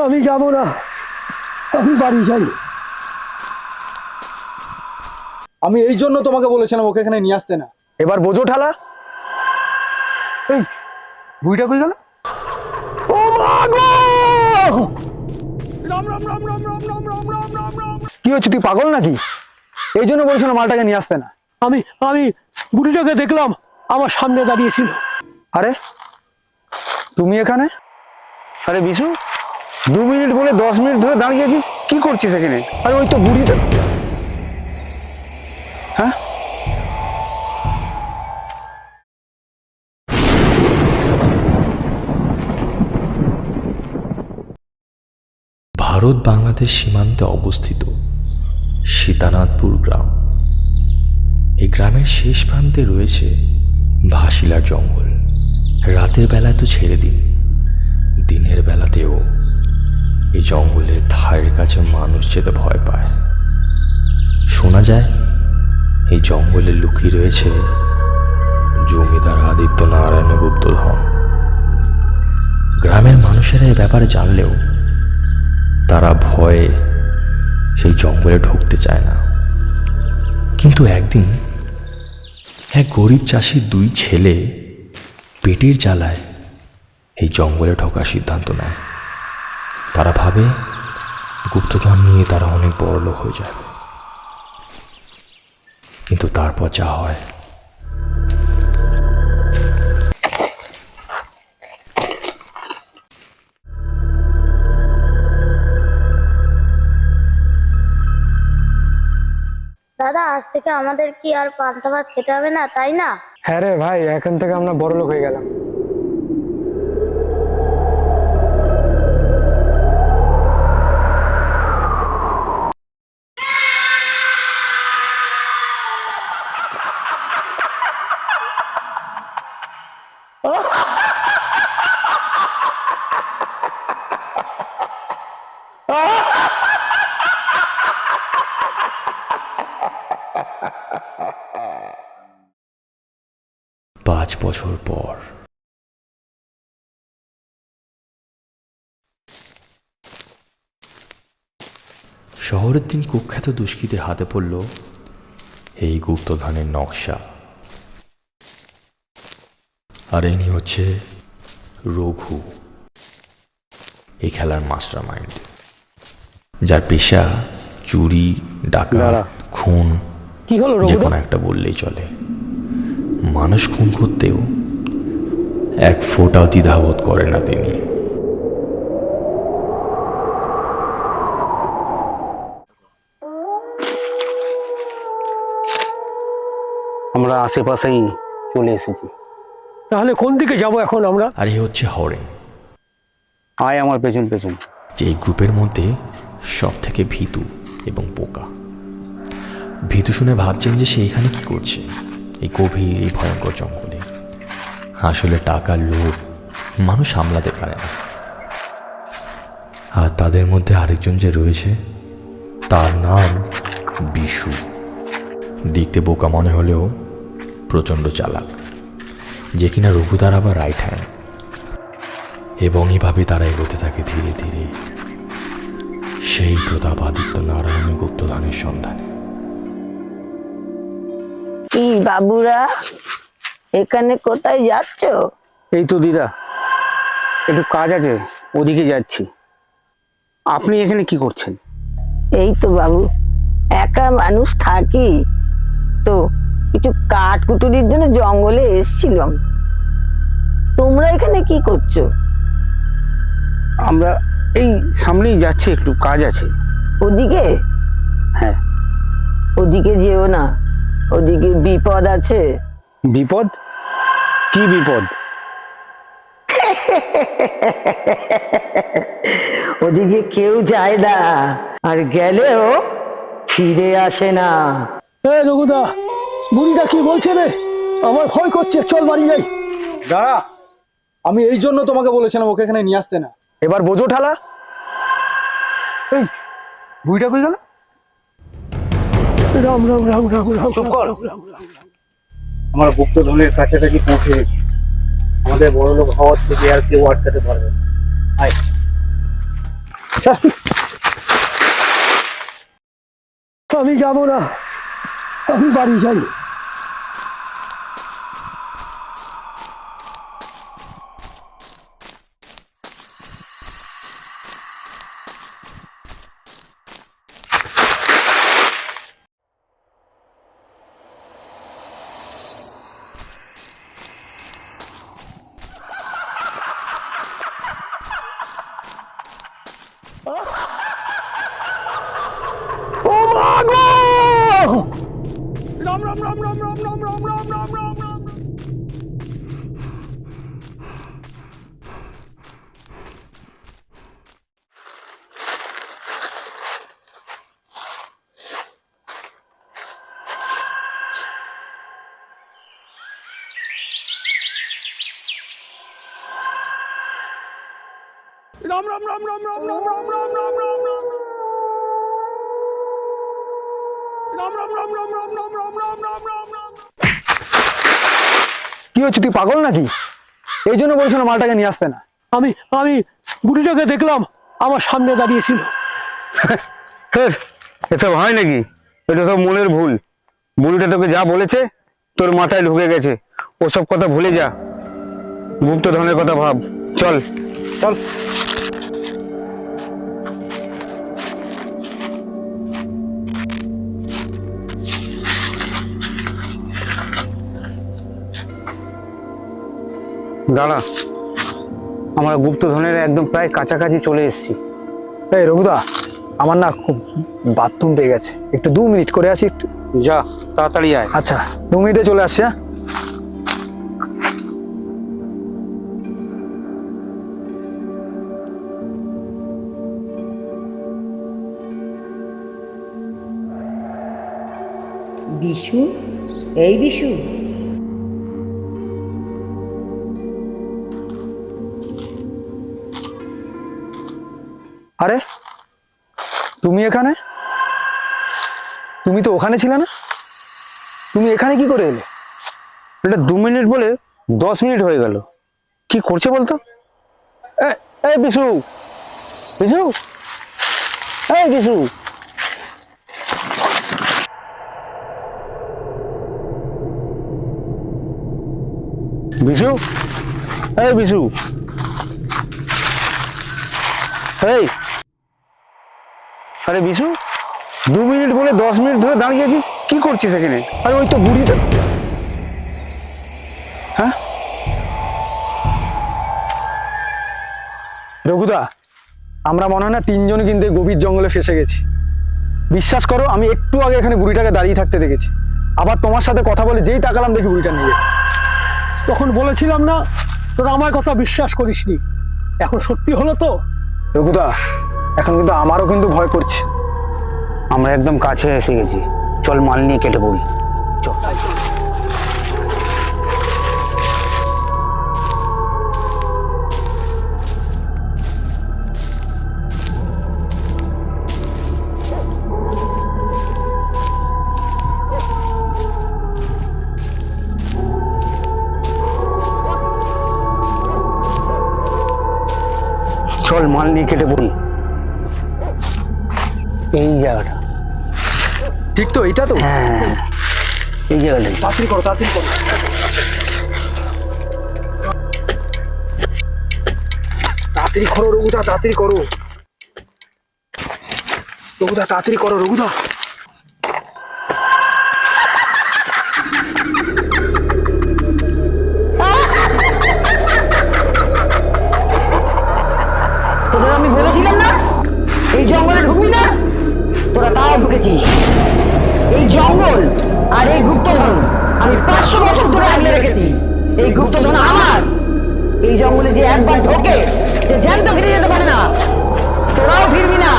আমি যাব না, আমি বাড়ি যাই। আমি এই জন্য তোমাকে বলেছিলাম ওকে এখানে নিয়ে আসতে না। এবার বোঝো ঠালা। এই বুড়িটা কই গেল? ও মা গো! রাম রাম রাম রাম রাম রাম রাম রাম রাম রাম। কি হচ্ছে, তুই পাগল নাকি? এই জন্য বলছিলাম মালটাকে নিয়ে আসতে না। আমি আমি বুড়িটাকে দেখলাম আমার সামনে দাঁড়িয়েছিল। আরে তুমি এখানে? আরে বিশু, 2 মিনিট বলে 10 মিনিট ধরে দাঁড়িয়েছিস, কি করছিস এখানে? আরে ওই তো বুড়িটা। হ্যাঁ, ভারত বাংলাদেশ সীমান্তে অবস্থিত সীতানাথপুর গ্রাম। এই গ্রামের শেষ প্রান্তে রয়েছে ভাসিলার জঙ্গল। রাতের বেলায় তো ছেড়ে দিন, দিনের বেলাতেও এই জঙ্গলের ধারের কাছে মানুষ যেতে ভয় পায়। শোনা যায় এই জঙ্গলে লুকিয়ে রয়েছে জমিদার আদিত্য নারায়ণ গুপ্তধন। গ্রামের মানুষেরা এই ব্যাপারে জানলেও তারা ভয়ে সেই জঙ্গলে ঢুকতে চায় না। কিন্তু একদিন এক গরিব চাষির 2 ছেলে পেটের জ্বালায় এই জঙ্গলে ঢোকার সিদ্ধান্ত নেয়। তারা ভাবে গুপ্তধন নিয়ে তারা অনেক বড় লোক হয়ে যাবে। কিন্তু তারপর যা হয়, দাদা, আজ থেকে আমাদের কি আর পান্তা ভাত খেতে হবে না, তাই না? হ্যাঁ রে ভাই, এখন থেকে আমরা বড় লোক হয়ে গেলাম। পাঁচ বছর পর শহরের 3 কুখ্যাত দুষ্কৃতীর হাতে পড়ল এই গুপ্তধনের নকশা। আর ইনি হচ্ছে রঘু, এই খেলার মাস্টার মাইন্ড, যার পেশা চুরি, ডাকাত, খুন, কি হলো যে রঘুদা? কোনো একটা বললেই চলে। মানুষ খুন করতেও এক ফোঁটাও দ্বিধাবোধ করে না তিনি। আমরা আশেপাশেই চলে এসেছি। তাহলে কোন দিকে যাব এখন আমরা? আর এই হচ্ছে হরেন, আয় আমার পেছন পেছন। যে এই গ্রুপের মধ্যে সব থেকে ভীতু এবং বোকা। ভীতু শুনে ভাবছেন যে সে এখানে কি করছে এই গভীর, এই ভয়ঙ্কর জঙ্গলে। আসলে টাকার লোভ মানুষ সামলাতে পারে না। আর তাদের মধ্যে আরেকজন যে রয়েছে, তার নাম বিশু। দেখতে বোকা মনে হলেও প্রচণ্ড চালাক, যে কিনা রঘুদার আবার রাইট হ্যান্ড। এবং এইভাবে তারা এগোতে থাকে ধীরে ধীরে সেই প্রতাপাদিত্য নারায়ণ গুপ্তধনের সন্ধানে। কি বাবুরা, এখানে কোথায় যাচ্ছ? এই তো দিদা, একটু কাজ আছে, ওদিকে যাচ্ছি। আপনি এখানে কি করছেন? এই তো বাবু, একা মানুষ থাকি তো কিছু কাঠ কুটুরির জন্য জঙ্গলে এসেছিলাম। তোমরা এখানে কি করছো? আমরা এই সামনেই যাচ্ছি, একটু কাজ আছে। ওদিকে? হ্যাঁ। ওদিকে যেও না, ওদিকে বিপদ আছে। বিপদ? কি বিপদ? ওদিকে কেউ যায় না, আর গেলেও ফিরে আসে না। এ রঘুদা, বুড়িটা কি বলছে রে? আমার ভয় করছে, চল বাড়ি যাই। দাঁড়া, আমি এই জন্য তোমাকে বলেছিলাম ওকে এখানে নিয়ে আসতে না। এবার বোঝো ঠালা। এই বুড়িটা কই গেল? রাম রাম রাম রাম রাম। চুপ কর। রাম, রাম, রাম, রাম। আমার গুপ্তধনের কাছাকাছি পৌঁছে গেছি। আমাদের বড়লোক হওয়ার থেকে আর কেউ আটকাতে পারবে না। আয়। আমি যাব না, আমি বাড়ি যাই। ও মা গো! রাম রাম রাম রাম রাম রাম রাম রাম রাম রাম রাম। রাম রাম রাম রাম রাম রাম রাম রাম রাম রাম রাম। রাম রাম রাম রাম রাম রাম রাম রাম রাম রাম রাম। কি হচ্ছে, তুই পাগল নাকি? এই জন্য বলছো না মালটাকে নিয়ে আসতে না। আমি আমি বুড়িটাকে দেখলাম আমার সামনে দাঁড়িয়েছিল। এসব হয় নাকি? এটা সব মনের ভুল। বুড়িটা তোকে যা বলেছে তোর মাথায় ঢুকে গেছে, ওসব কথা ভুলে যা, গুপ্তধনের কথা ভাব। চল চল। দাঁড়া, আমরা গুপ্তধনের একদম প্রায় কাছাকাছি চলে এসেছি। এই রঘুদা, আমার না খুব বাথরুম পেয়ে গেছে, একটু 2 মিনিট করে আসি। একটু যা, তাড়াতাড়ি আয়। আচ্ছা, 2 মিনিটে চলে আসছি। হ্যাঁ, বিশু, এই বিশু, আরে তুমি এখানে? তুমি তো ওখানে ছিলে না, তুমি এখানে কি করে এলে? এটা 2 মিনিট বলে 10 মিনিট হয়ে গেল। কি করছে বলতো? এই বিশু, বিশু, এই বিশু। বিশু, এই বিশু, এই, আরে বিশু, 2 মিনিট বলে 10 মিনিট ধরে দাঁড়িয়ে আছিস, কি করছিস এখানে? আরে ওই তো বুড়িটা। হ্যাঁ রঘুদা, আমরা মনে হয় না 3 জন কিন্তু এই গভীর জঙ্গলে ফেসে গেছি। বিশ্বাস করো, আমি একটু আগে এখানে বুড়িটাকে দাঁড়িয়ে থাকতে দেখেছি, আবার তোমার সাথে কথা বলে যেই তাকালাম দেখি বুড়িটা নিয়ে। তখন বলেছিলাম না তোরা আমার কথা বিশ্বাস করিসনি, এখন সত্যি হলো তো। রঘুদা, এখন কিন্তু আমারও কিন্তু ভয় করছে। আমরা একদম কাছে এসে গেছি, চল মাল নিয়ে কেটে পড়ি। চল। চল মাল নিয়ে কেটে পড়ি। এই জায়গাটা ঠিক তো, এটা তো? হ্যাঁ, এই জায়গাটা। তাড়াতাড়ি করো, তাড়াতাড়ি করো, তাড়াতাড়ি করো রঘুদা, তাড়াতাড়ি করো রঘুদা, তাড়াতাড়ি করো রঘুদা। তোদের আমি বলেছিলাম না এই জঙ্গলে ঢুকবি না, তোরা তাও ঢুকেছিস। এই জঙ্গল আর এই গুপ্তধন আমি 500 বছর ধরে আগলে রেখেছি। এই গুপ্তধন আমার। এই জঙ্গলে যে একবার ঢোকে সে জ্যান্ত ফিরে যেতে পারে না, তোরাও ফিরবি না।